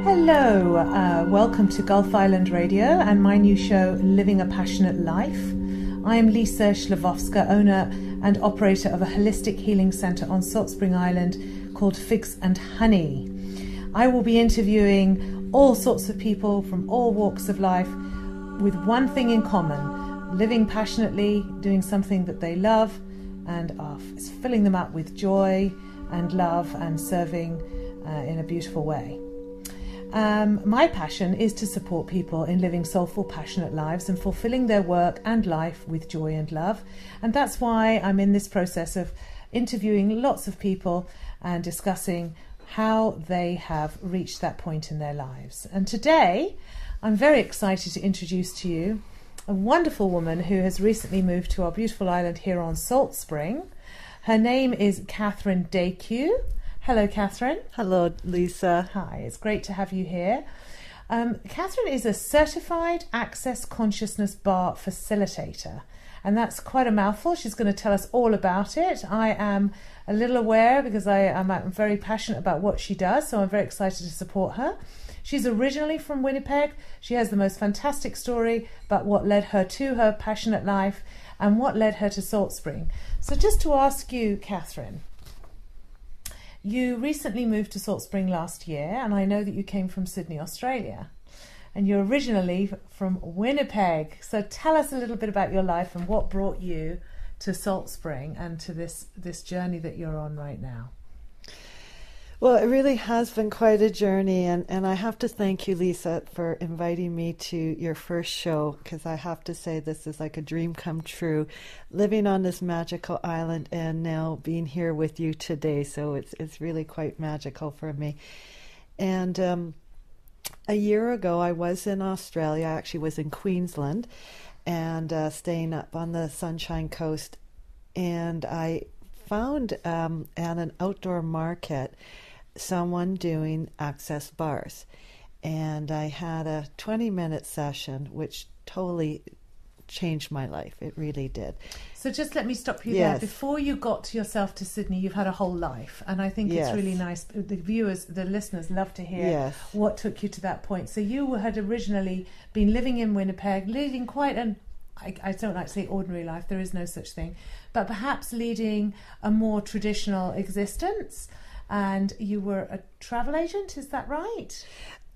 Hello, welcome to Gulf Island Radio and my new show, Living a Passionate Life. I am Lisa Slavovska, owner and operator of a holistic healing centre on Salt Spring Island called Figs and Honey. I will be interviewing all sorts of people from all walks of life with one thing in common: living passionately, doing something that they love, and filling them up with joy and love and serving in a beautiful way. My passion is to support people in living soulful, passionate lives and fulfilling their work and life with joy and love. And that's why I'm in this process of interviewing lots of people and discussing how they have reached that point in their lives. And today, I'm very excited to introduce to you a wonderful woman who has recently moved to our beautiful island here on Salt Spring. Her name is Catherine Diakiw. Hello, Catherine. Hello, Lisa. Hi, it's great to have you here. Catherine is a certified Access Consciousness Bar facilitator, and that's quite a mouthful. She's going to tell us all about it. I am a little aware because I'm very passionate about what she does, so I'm very excited to support her. She's originally from Winnipeg. She has the most fantastic story about what led her to her passionate life and what led her to Salt Spring. So just to ask you, Catherine, you recently moved to Salt Spring last year, and I know that you came from Sydney, Australia, and you're originally from Winnipeg. So tell us a little bit about your life and what brought you to Salt Spring and to this journey that you're on right now. Well, it really has been quite a journey, and I have to thank you, Lisa, for inviting me to your first show, because I have to say this is like a dream come true, living on this magical island and now being here with you today. So it's really quite magical for me. And a year ago, I was in Australia. I actually was in Queensland and staying up on the Sunshine Coast, and I found at an outdoor market someone doing access bars, and I had a 20-minute session which totally changed my life. It really did. So just let me stop you Yes. there. Before you got yourself to Sydney, you've had a whole life, and I think Yes. it's really nice. The viewers, the listeners love to hear Yes. what took you to that point. So you had originally been living in Winnipeg, leading quite an, I don't like to say ordinary life, there is no such thing, but perhaps leading a more traditional existence. And you were a travel agent, is that right?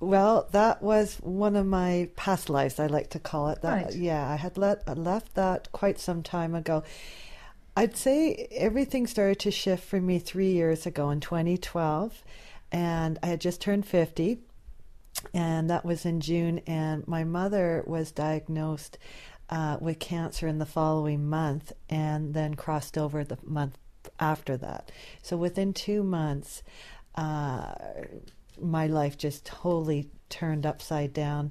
Well, that was one of my past lives, I like to call it. That, Right. Yeah, I had left that quite some time ago. I'd say everything started to shift for me 3 years ago in 2012, and I had just turned 50, and that was in June, and my mother was diagnosed with cancer in the following month, and then crossed over the month after that. So within 2 months, my life just totally turned upside down.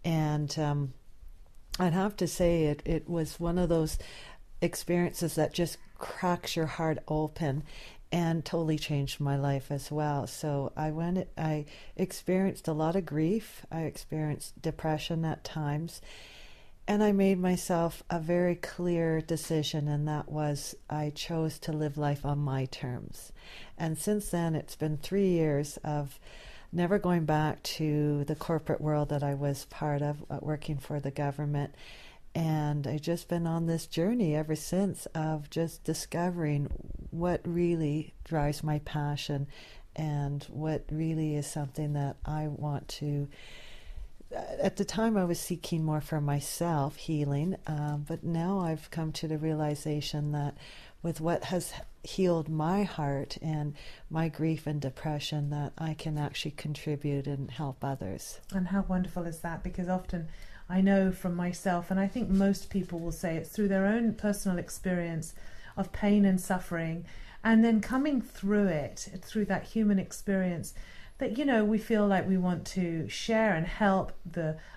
And I'd have to say it was one of those experiences that just cracks your heart open and totally changed my life as well. So I experienced a lot of grief. I experienced depression at times. And I made myself a very clear decision, and that was I chose to live life on my terms. And since then, it's been 3 years of never going back to the corporate world that I was part of, working for the government. And I've just been on this journey ever since of just discovering what really drives my passion and what really is something that I want to. At the time, I was seeking more for myself, healing, but now I've come to the realization that with what has healed my heart and my grief and depression, that I can actually contribute and help others. And how wonderful is that? Because often I know from myself, and I think most people will say it's through their own personal experience of pain and suffering, and then coming through it, through that human experience, that, you know, we feel like we want to share and help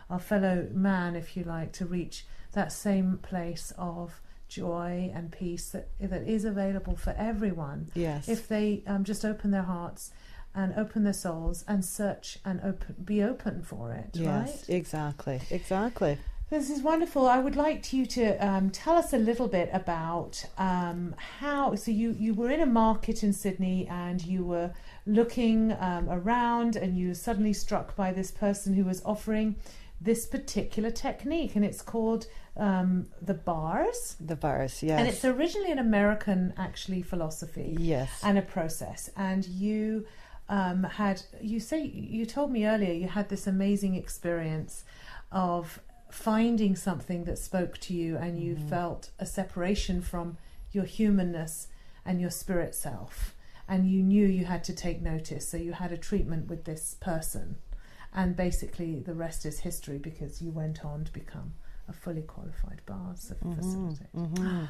our fellow man, if you like, to reach that same place of joy and peace that is available for everyone. Yes. If they just open their hearts and open their souls and search and be open for it, yes, right? Exactly. This is wonderful. I would like you to tell us a little bit about how. So you were in a market in Sydney and you were looking around, and you were suddenly struck by this person who was offering this particular technique, and it's called the bars. The bars, yes. And it's originally an American, actually, philosophy. Yes. And a process. And you you told me earlier you had this amazing experience of finding something that spoke to you, and you felt a separation from your humanness and your spirit self, and you knew you had to take notice, so you had a treatment with this person, and basically the rest is history, because you went on to become a fully qualified bars facilitator,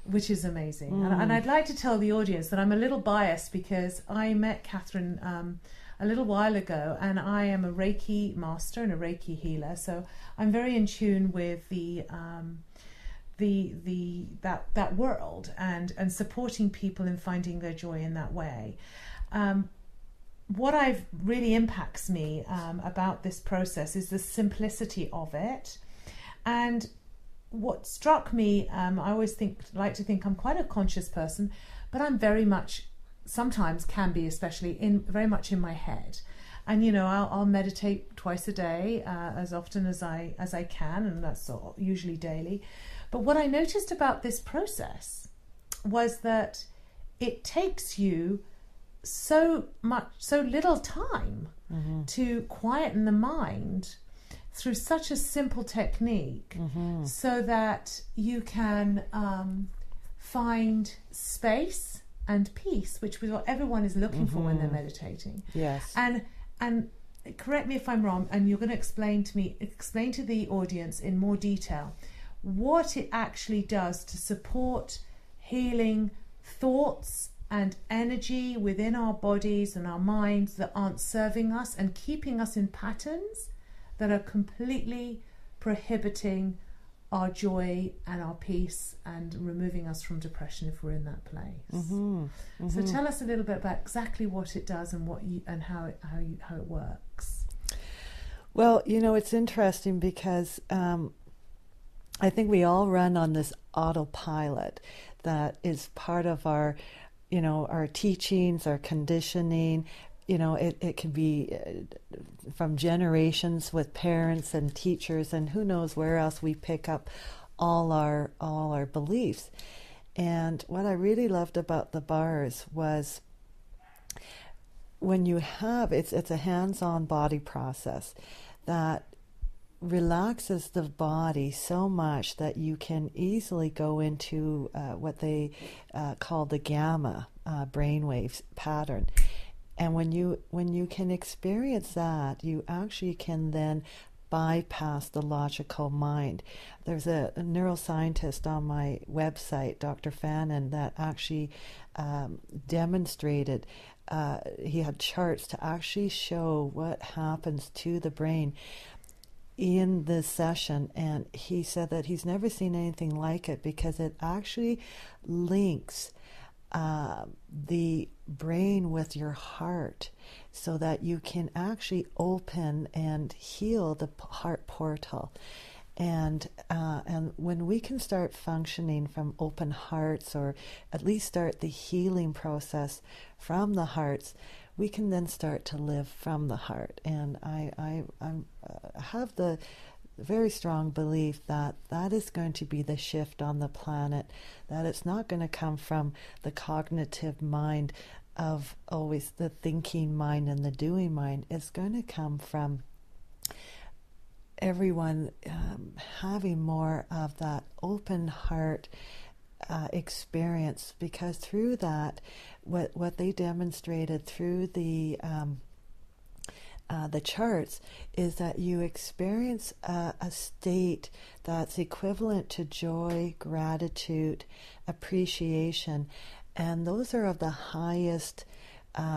which is amazing. And I'd like to tell the audience that I'm a little biased, because I met Catherine a little while ago, and I am a Reiki Master and a Reiki healer, so I'm very in tune with that world, and supporting people in finding their joy in that way. What really impacts me about this process is the simplicity of it. And what struck me, I always like to think I'm quite a conscious person, but I'm very much, sometimes can be, especially very much in my head. And I'll meditate twice a day, as often as I can, and that's usually daily. But what I noticed about this process was that it takes you so little time to quieten the mind through such a simple technique, so that you can find space and peace, which is what everyone is looking for when they're meditating. Yes. And correct me if I'm wrong, and you're going to explain to the audience in more detail what it actually does to support healing thoughts and energy within our bodies and our minds that aren't serving us and keeping us in patterns that are completely prohibiting our joy and our peace and removing us from depression if we're in that place. So tell us a little bit about exactly what it does and how it works. Well, it's interesting, because I think we all run on this autopilot that is part of our teachings, our conditioning. It can be from generations with parents and teachers, and who knows where else we pick up all our beliefs. And what I really loved about the bars was when you have it's a hands-on body process that relaxes the body so much that you can easily go into what they call the gamma brainwaves pattern. And when you can experience that, you actually can then bypass the logical mind. There's a neuroscientist on my website, Dr. Fannin, that actually demonstrated, he had charts to actually show what happens to the brain in this session, and he said that he's never seen anything like it, because it actually links the brain with your heart, so that you can actually open and heal the heart portal. And when we can start functioning from open hearts, or at least start the healing process from the hearts, we can then start to live from the heart. And I have the very strong belief that is going to be the shift on the planet, that it's not going to come from the cognitive mind of always the thinking mind and the doing mind. It's going to come from everyone having more of that open heart experience, because through that, what they demonstrated through the charts is that you experience a state that's equivalent to joy, gratitude, appreciation, and those are of the highest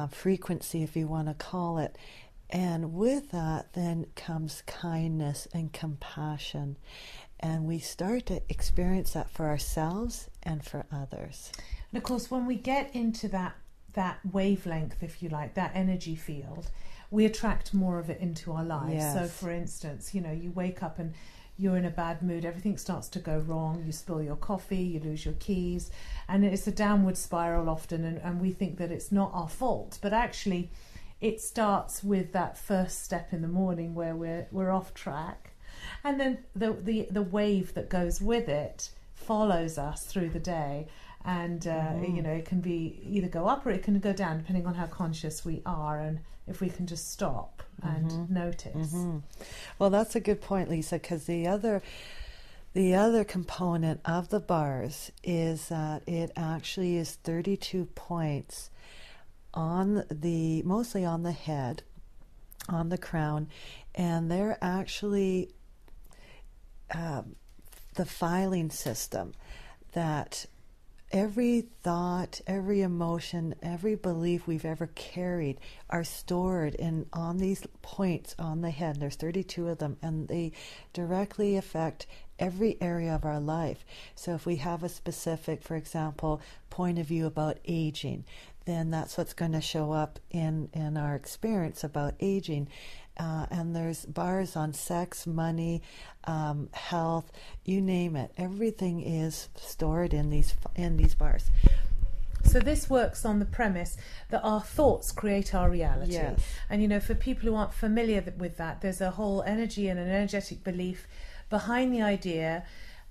frequency, if you want to call it. And with that then comes kindness and compassion, and we start to experience that for ourselves and for others. And of course, when we get into that wavelength, if you like, that energy field, we attract more of it into our lives. Yes. So for instance, you wake up and you're in a bad mood, everything starts to go wrong, you spill your coffee, you lose your keys, and it's a downward spiral often, and we think that it's not our fault, but actually it starts with that first step in the morning where we're off track, and then the wave that goes with it follows us through the day, and it can be either go up or it can go down depending on how conscious we are, and if we can just stop and notice. Well, that's a good point, Lisa, because the other component of the bars is that it actually is 32 points mostly on the head, on the crown, and they're actually the filing system that every thought, every emotion, every belief we've ever carried are stored on these points on the head. There's 32 of them, and they directly affect every area of our life. So if we have a specific, for example, point of view about aging, then that's what's going to show up in our experience about aging. And there's bars on sex, money, health, you name it. Everything is stored in these bars. So this works on the premise that our thoughts create our reality. Yes. And for people who aren't familiar with that, there's a whole energy and an energetic belief behind the idea.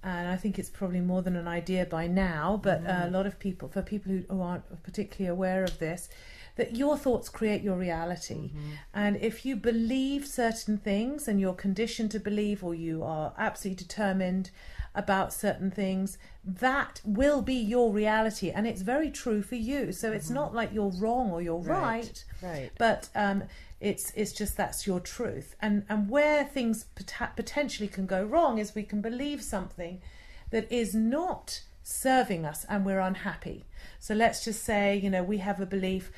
And I think it's probably more than an idea by now, but a lot of people, for people who aren't particularly aware of this, that your thoughts create your reality. And if you believe certain things and you're conditioned to believe, or you are absolutely determined about certain things, that will be your reality, and it's very true for you. So it's not like you're wrong or you're right. But it's just that's your truth. And where things potentially can go wrong is we can believe something that is not serving us and we're unhappy. So let's just say, we have a belief,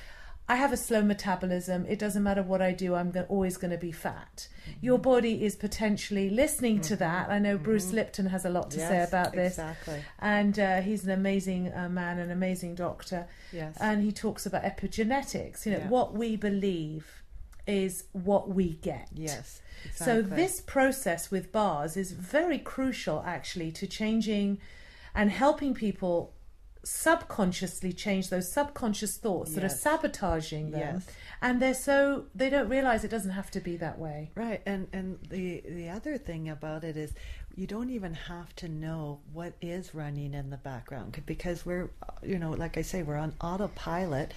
I have a slow metabolism, it doesn't matter what I do, I'm always going to be fat. Your body is potentially listening to that. I know Bruce Lipton has a lot to say about this. Exactly. And he's an amazing man, an amazing doctor. Yes. And he talks about epigenetics. What we believe is what we get. Yes, exactly. So this process with bars is very crucial, actually, to changing and helping people subconsciously change those subconscious thoughts that are sabotaging them. And they don't realize it doesn't have to be that way. Right. And the other thing about it is you don't even have to know what is running in the background, because we're, like I say, we're on autopilot.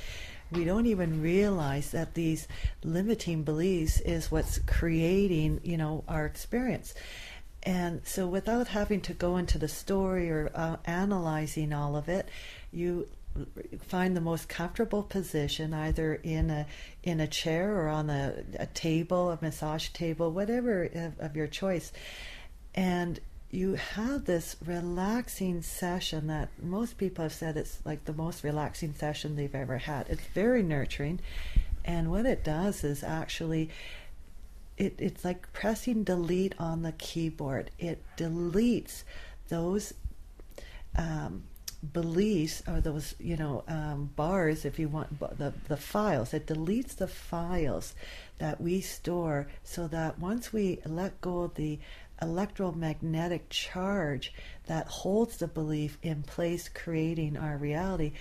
We don't even realize that these limiting beliefs is what's creating, our experience. And so without having to go into the story or analyzing all of it, you find the most comfortable position, either in a chair or on a table, a massage table, whatever of your choice. And you have this relaxing session that most people have said it's like the most relaxing session they've ever had. It's very nurturing. And what it does is actually... It's like pressing delete on the keyboard. It deletes those beliefs, or those bars, if you want, the files. It deletes the files that we store, so that once we let go of the electromagnetic charge that holds the belief in place, creating our reality,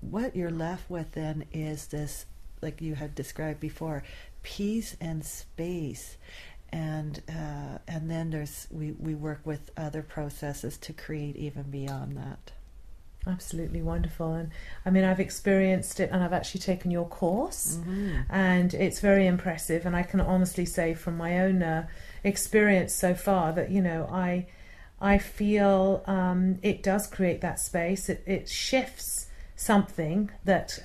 what you're left with then is this, like you had described before, peace and space. And then we work with other processes to create even beyond that. Absolutely wonderful. And I mean, I've experienced it, and I've actually taken your course, and it's very impressive. And I can honestly say from my own experience so far that I feel it does create that space. It shifts something that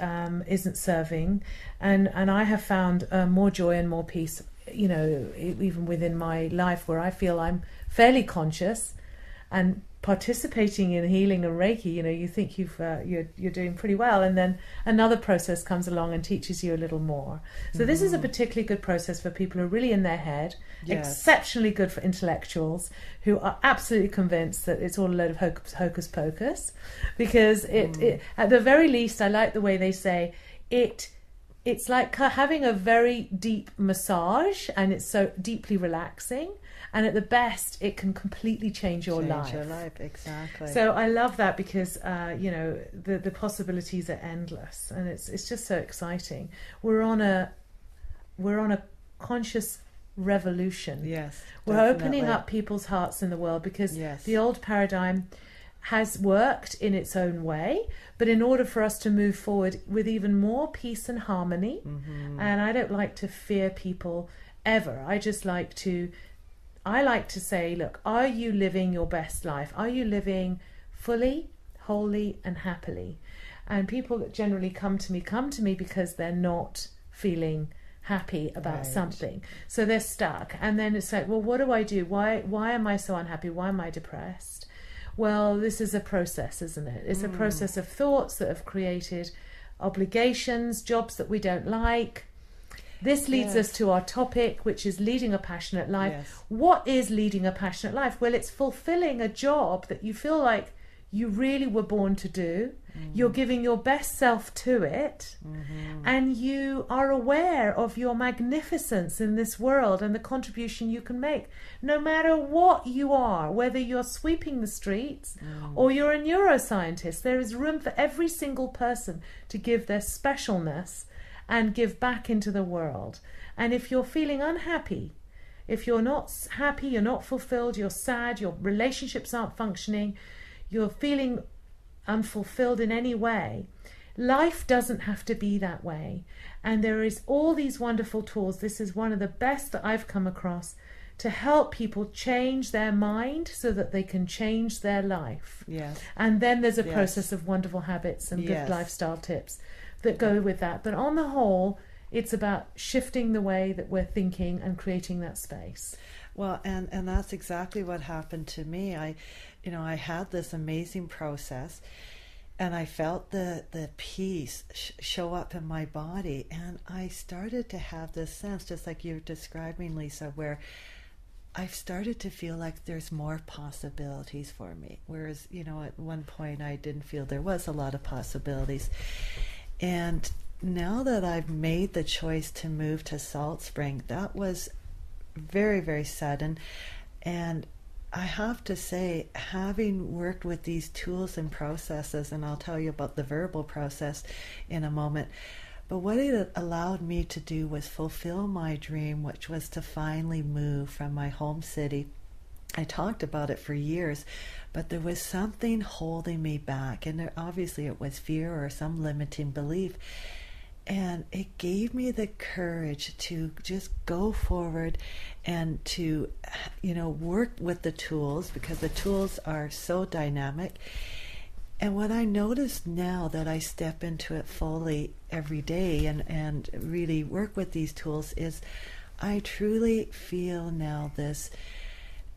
isn't serving, and I have found more joy and more peace, even within my life, where I feel I'm fairly conscious and participating in healing and Reiki. You think you're doing pretty well, and then another process comes along and teaches you a little more. So this is a particularly good process for people who are really in their head. Yes. Exceptionally good for intellectuals who are absolutely convinced that it's all a load of hocus pocus, because it at the very least, I like the way they say it it's like having a very deep massage, and it's so deeply relaxing. And at the best, it can completely change your life. Change your life, exactly. So I love that because, you know, the possibilities are endless, and it's just so exciting. We're on a conscious revolution. Yes, we're definitely opening up people's hearts in the world, because yes. the old paradigm has worked in its own way, but in order for us to move forward with even more peace and harmony, and I don't like to fear people ever. I like to say, look, are you living your best life? Are you living fully, wholly, and happily? And people that generally come to me because they're not feeling happy about something. So they're stuck. And then it's like, well, what do I do? Why am I so unhappy? Why am I depressed? Well, this is a process, isn't it? It's a process of thoughts that have created obligations, jobs that we don't like. This leads us to our topic, which is leading a passionate life. Yes. What is leading a passionate life? Well, it's fulfilling a job that you feel like you really were born to do. You're giving your best self to it, and you are aware of your magnificence in this world and the contribution you can make. No matter what you are, whether you're sweeping the streets or you're a neuroscientist, there is room for every single person to give their specialness and give back into the world. And if you're feeling unhappy, if you're not happy, you're not fulfilled, you're sad, your relationships aren't functioning, you're feeling unfulfilled in any way, life doesn't have to be that way. And there is all these wonderful tools. This is one of the best that I've come across to help people change their mind so that they can change their life. Yes. And then there's a process of wonderful habits and good lifestyle tips that go with that. But on the whole, it's about shifting the way that we're thinking and creating that space. Well, and that's exactly what happened to me. I had this amazing process, and I felt the peace show up in my body, and I started to have this sense, just like you're describing, Lisa, where I've started to feel like there's more possibilities for me. Whereas, at one point I didn't feel there was a lot of possibilities. And now that I've made the choice to move to Salt Spring, that was very, very sudden. And I have to say, having worked with these tools and processes, and I'll tell you about the verbal process in a moment, but what it allowed me to do was fulfill my dream, which was to finally move from my home city. I talked about it for years, but there was something holding me back, and obviously it was fear or some limiting belief. And it gave me the courage to just go forward and to, work with the tools, because the tools are so dynamic. And what I noticed now that I step into it fully every day and really work with these tools is I truly feel now this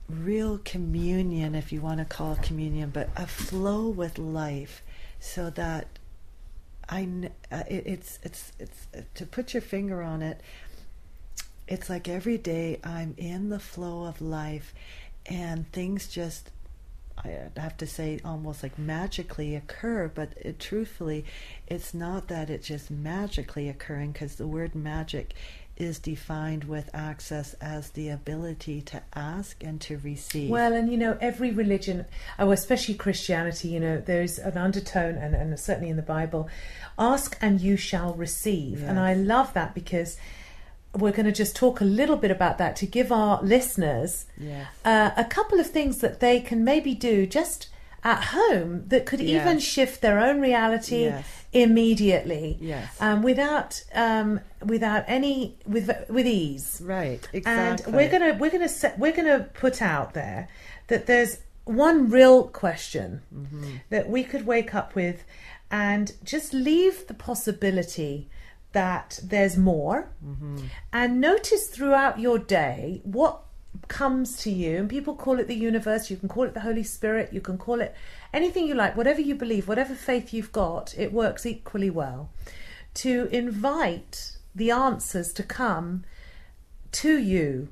real communion, if you want to call it communion, but a flow with life, so that it's to put your finger on it. It's like every day I'm in the flow of life, and things just, I have to say, almost like magically occur. But truthfully, it's not that it's just magically occurring, because the word magic is defined with access as the ability to ask and to receive. Well, and every religion, especially Christianity, there's an undertone, and certainly in the Bible, ask and you shall receive. Yes. And I love that, because we're going to just talk a little bit about that to give our listeners a couple of things that they can maybe do just at home that could even shift their own reality immediately, without with ease. Right, exactly. And we're gonna put out there that there's one real question that we could wake up with, and just leave the possibility that there's more, and notice throughout your day what comes to you. And people call it the universe, you can call it the Holy Spirit, you can call it anything you like, whatever you believe, whatever faith you've got, it works equally well to invite the answers to come to you.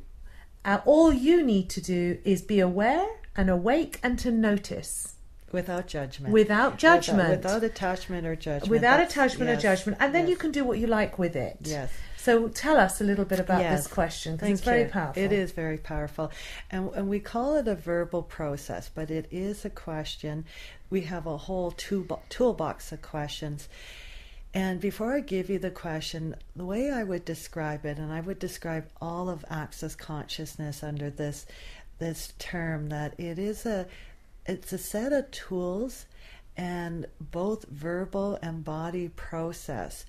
All you need to do is be aware and awake and to notice. Without judgment. Without judgment. Without attachment or judgment. Without attachment or judgment. And then you can do what you like with it. Yes. So tell us a little bit about this question, because it's very powerful. It is very powerful. And we call it a verbal process, but it is a question. We have a whole toolbox of questions. And before I give you the question, the way I would describe it, and I would describe all of Access Consciousness under this term, that it's a set of tools, and both verbal and body process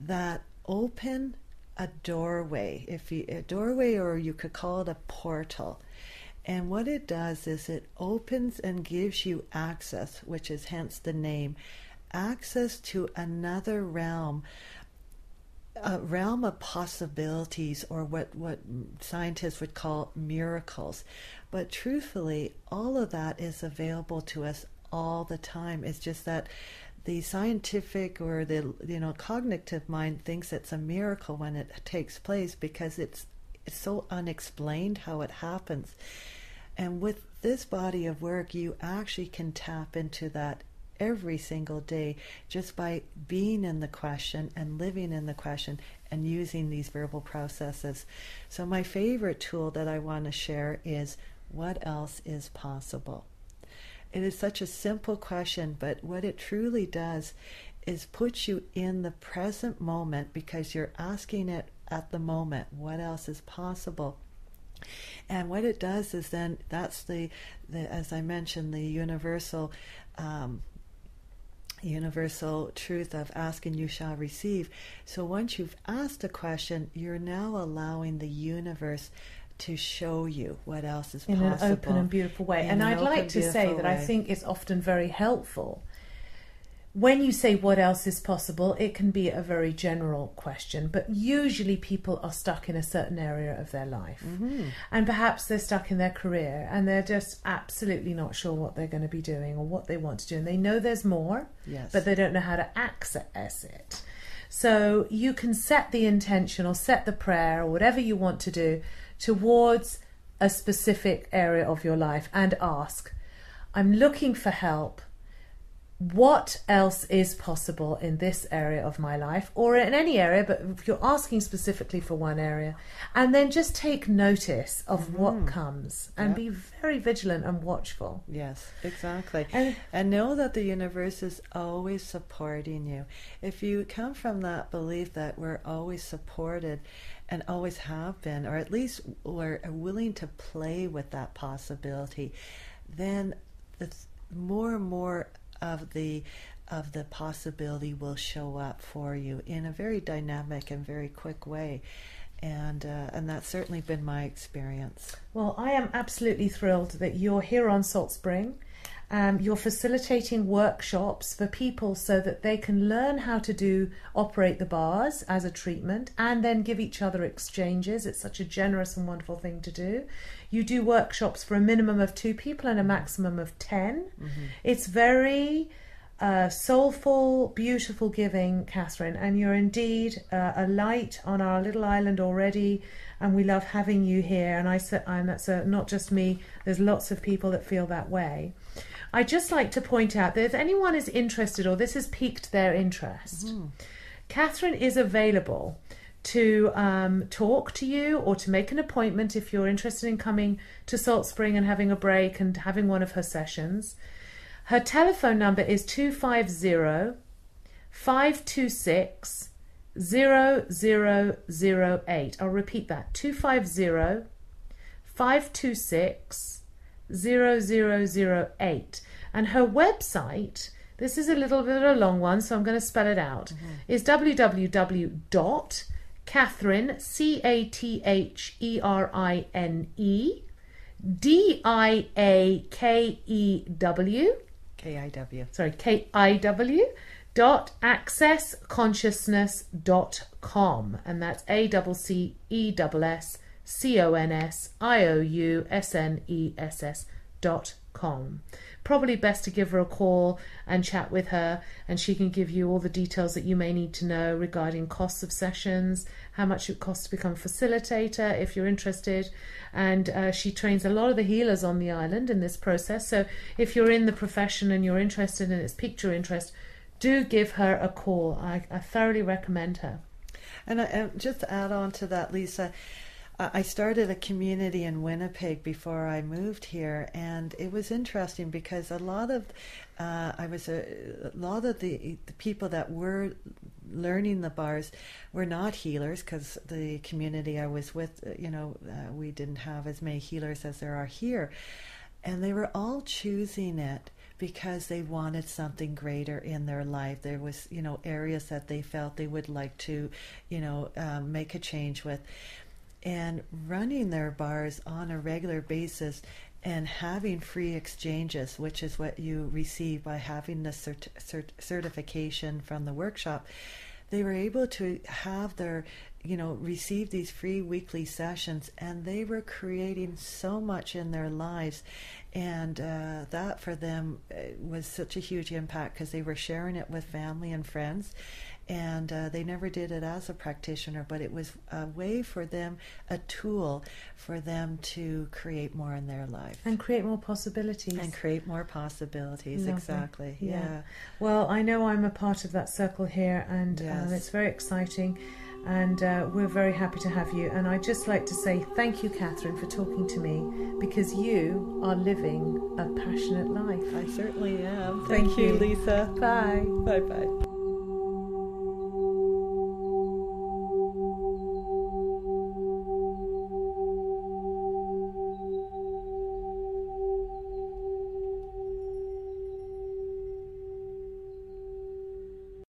that open a doorway, or you could call it a portal. And what it does is it opens and gives you access, which is hence the name, access to another realm, a realm of possibilities, or what scientists would call miracles. But truthfully, all of that is available to us all the time. It's just that the scientific or the cognitive mind thinks it's a miracle when it takes place, because it's so unexplained how it happens. And with this body of work, you actually can tap into that every single day just by being in the question and living in the question and using these verbal processes. So my favorite tool that I want to share is, what else is possible? It is such a simple question, but what it truly does is put you in the present moment, because you're asking it at the moment, what else is possible? And what it does is then, that's the as I mentioned, the universal truth of ask and you shall receive. So once you've asked a question, you're now allowing the universe to show you what else is possible. In an open and beautiful way. And I'd like to say that I think it's often very helpful. When you say what else is possible, it can be a very general question, but usually people are stuck in a certain area of their life. Mm-hmm. And perhaps they're stuck in their career and they're just absolutely not sure what they're going to be doing or what they want to do. And they know there's more, but they don't know how to access it. So you can set the intention or set the prayer or whatever you want to do towards a specific area of your life and ask, I'm looking for help. What else is possible in this area of my life, or in any area, but if you're asking specifically for one area, and then just take notice of what comes and be very vigilant and watchful. Yes, exactly. And know that the universe is always supporting you. If you come from that belief that we're always supported and always have been, or at least we're willing to play with that possibility, then it's more and more of the possibility will show up for you in a very dynamic and very quick way, and that's certainly been my experience. Well, I am absolutely thrilled that you're here on Salt Spring. You're facilitating workshops for people so that they can learn how to operate the bars as a treatment and then give each other exchanges. It's such a generous and wonderful thing to do. You do workshops for a minimum of 2 people and a maximum of 10. Mm-hmm. It's very soulful, beautiful giving, Catherine, and you're indeed a light on our little island already, and we love having you here. And that's not just me, there's lots of people that feel that way. I'd just like to point out that if anyone is interested or this has piqued their interest, Catherine is available to talk to you or to make an appointment if you're interested in coming to Salt Spring and having a break and having one of her sessions. Her telephone number is 250-526-0008. I'll repeat that, 250-526-0008. And her website, this is a little bit of a long one, so I'm going to spell it out, is www.Catherine, CATHERINE, KIW.accessconsciousness.com, and that's ACCESSCONSCIOUSNESS.com. Probably best to give her a call and chat with her, and she can give you all the details that you may need to know regarding costs of sessions, how much it costs to become a facilitator if you're interested. And she trains a lot of the healers on the island in this process. So if you're in the profession and you're interested and it's piqued your interest, do give her a call. I thoroughly recommend her. And just to add on to that, Lisa, I started a community in Winnipeg before I moved here, and it was interesting because a lot of the people that were learning the bars were not healers, because the community I was with, we didn't have as many healers as there are here, and they were all choosing it because they wanted something greater in their life. There was, areas that they felt they would like to, make a change with. And running their bars on a regular basis and having free exchanges, which is what you receive by having the certification from the workshop, they were able to have their, receive these free weekly sessions, and they were creating so much in their lives. And that for them was such a huge impact, because they were sharing it with family and friends. And they never did it as a practitioner, but it was a way for them, a tool for them to create more in their life. And create more possibilities. Lovely. Exactly. Yeah. Well, I know I'm a part of that circle here, and Yes. It's very exciting. And we're very happy to have you. And I'd just like to say thank you, Catherine, for talking to me, because you are living a passionate life. I certainly am. Thank you, Lisa. Bye. Bye-bye.